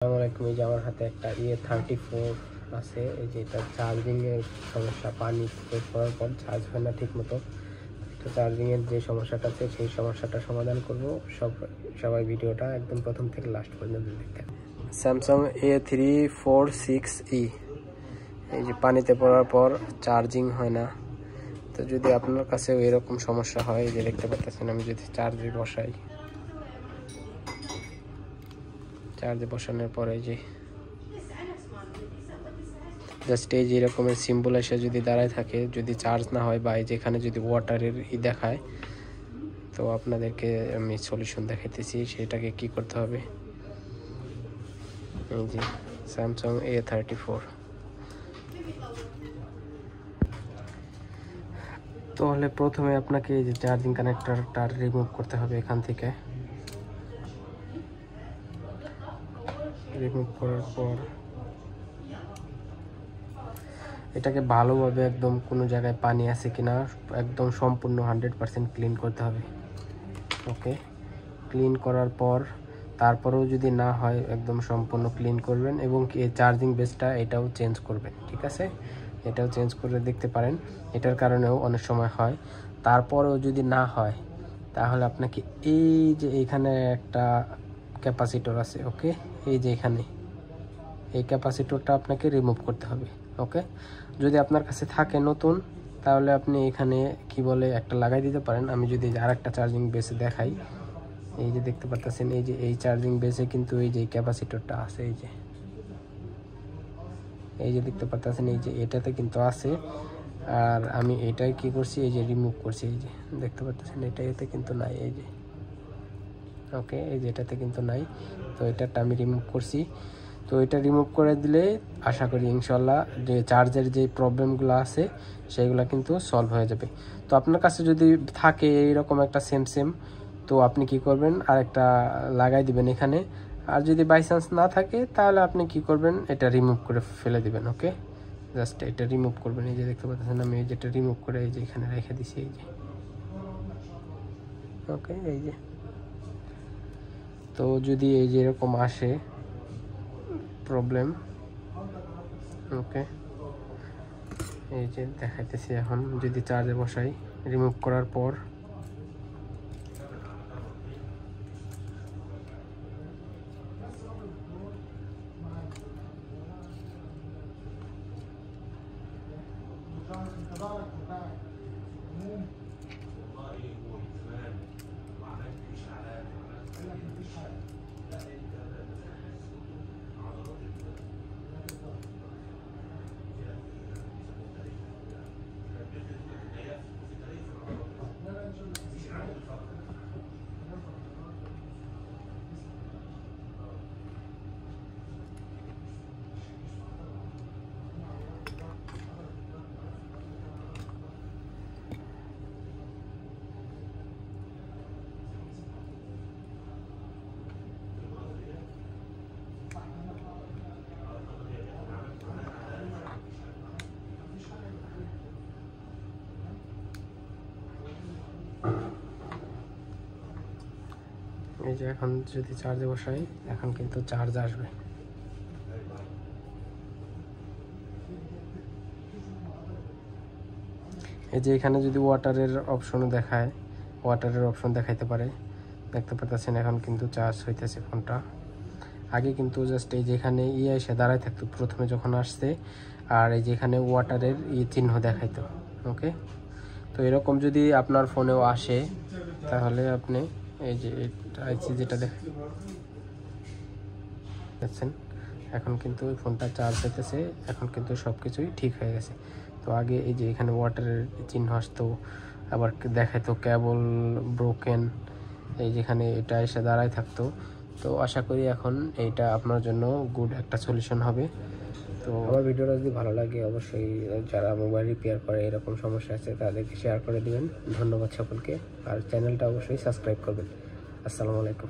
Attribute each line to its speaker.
Speaker 1: আসসালামু আলাইকুম। এই যে আমার হাতে একটা A34 আছে। এই যে এটা চার্জিংয়ের সমস্যা, পানি প্রয়োগ করার পর চার্জ হয় না ঠিক মতো। তো চার্জিংয়ের যে সমস্যাটা আছে সেই সমস্যাটা সমাধান করব। সবাই ভিডিওটা একদম প্রথম থেকে লাস্ট পর্যন্ত দেখতে। স্যামসাং A346E, এই যে পানিতে পড়ার পর চার্জিং হয় না। তো যদি আপনার কাছেও এরকম সমস্যা হয়, এই যে দেখতে পাচ্ছেন আমি যদি চার্জে বসাই, চার্জে বসানোর পরে যে জাস্ট এই যে এরকমের সিম্বল এসে যদি দাঁড়ায় থাকে, যদি চার্জ না হয় বা এই যেখানে যদি ওয়াটারের দেখায়, তো আপনাদেরকে আমি সলিউশন দেখাইতেছি সেটাকে কি করতে হবে। এই যে স্যামসাং A34, তাহলে প্রথমে আপনাকে এই যে চার্জিং কানেক্টরটা রিমুভ করতে হবে এখান থেকে। রিমুভ করার পর এটাকে ভালোভাবে একদম কোনো জায়গায় পানি আছে কিনা একদম সম্পূর্ণ 100% ক্লিন করতে হবে। ওকে, ক্লিন করার পর তারপরেও যদি না হয় একদম সম্পূর্ণ ক্লিন করবেন এবং এই চার্জিং বেসটা এটাও চেঞ্জ করবেন। ঠিক আছে, এটাও চেঞ্জ করে দেখতে পারেন, এটার কারণেও অনেক সময় হয়। তারপরেও যদি না হয় তাহলে আপনাকে এই যে এখানে একটা ক্যাপাসিটর আছে, ওকে, এই যে এখানে এই ক্যাপাসিটরটা আপনাকে রিমুভ করতে হবে। ওকে, যদি আপনার কাছে থাকে নতুন, তাহলে আপনি এখানে কি বলে একটা লাগাই দিতে পারেন। আমি যদি আর একটা চার্জিং বেসে দেখাই, এই যে দেখতে পাচ্ছেন এই যে এই চার্জিং বেসে কিন্তু এই যে ক্যাপাসিটরটা আছে, এই যে দেখতে পাচ্ছেন এই যে এটাতে কিন্তু আছে। আর আমি এটাই কি করছি, এই যে রিমুভ করছি, এই যে দেখতে পাচ্ছেন এতে কিন্তু নাই, এই যে ওকে, এই যে এটাতে কিন্তু নাই। তো এটাটা আমি রিমুভ করছি। তো এটা রিমুভ করে দিলে আশা করি ইনশাল্লাহ যে চার্জের যে প্রবলেমগুলো আছে সেইগুলো কিন্তু সলভ হয়ে যাবে। তো আপনার কাছে যদি থাকে এইরকম একটা সেম তো আপনি কি করবেন, আর একটা লাগাই দিবেন এখানে। আর যদি বাই চান্স না থাকে তাহলে আপনি কি করবেন, এটা রিমুভ করে ফেলে দিবেন। ওকে, জাস্ট এটা রিমুভ করবেন। এই যে দেখতে পাচ্ছেন আমি এই যেটা রিমুভ করে এই যে এখানে রেখে দিছি, এই যে ওকে, এই যে। তো যদি এই যে এরকম আসে প্রবলেম, ওকে, এই যে দেখাইতেছি এখন যদি চার্জে বসাই রিমুভ করার পর, এই যে এখন যদি চার্জে বসাই এখন কিন্তু চার্জ আসবে। এই যে এখানে যদি ওয়াটারের অপশন দেখায়, ওয়াটারের অপশন দেখাইতে পারে, দেখতে পাচ্ছেন এখন কিন্তু চার্জ হইতেছে ফোনটা। আগে কিন্তু জাস্ট এই যেখানে এসে দাঁড়ায় থাকতো প্রথমে যখন আসছে, আর এই যেখানে ওয়াটারের চিহ্ন দেখাইতো। ওকে, তো এরকম যদি আপনার ফোনেও আসে তাহলে আপনি এই যে আইসি যেটা দেখছেন এখন কিন্তু ফোনটা চার্জ হইতেছে, এখন কিন্তু সব কিছুই ঠিক হয়ে গেছে। তো আগে এই যে এখানে ওয়াটারের চিহ্ন আসতো, আবার দেখাইতো কেবল ব্রোকেন, এই যেখানে এটা এসে দাঁড়ায় থাকতো। তো আশা করি এখন এইটা আপনার জন্য গুড একটা সলিউশন হবে। তো আমার ভিডিওটা যদি ভালো লাগে অবশ্যই যারা মোবাইল রিপেয়ার করে এরকম সমস্যা আছে তাদেরকে শেয়ার করে দিবেন। ধন্যবাদ সকলকে, আর চ্যানেলটা অবশ্যই সাবস্ক্রাইব করবেন। আসসালামু আলাইকুম।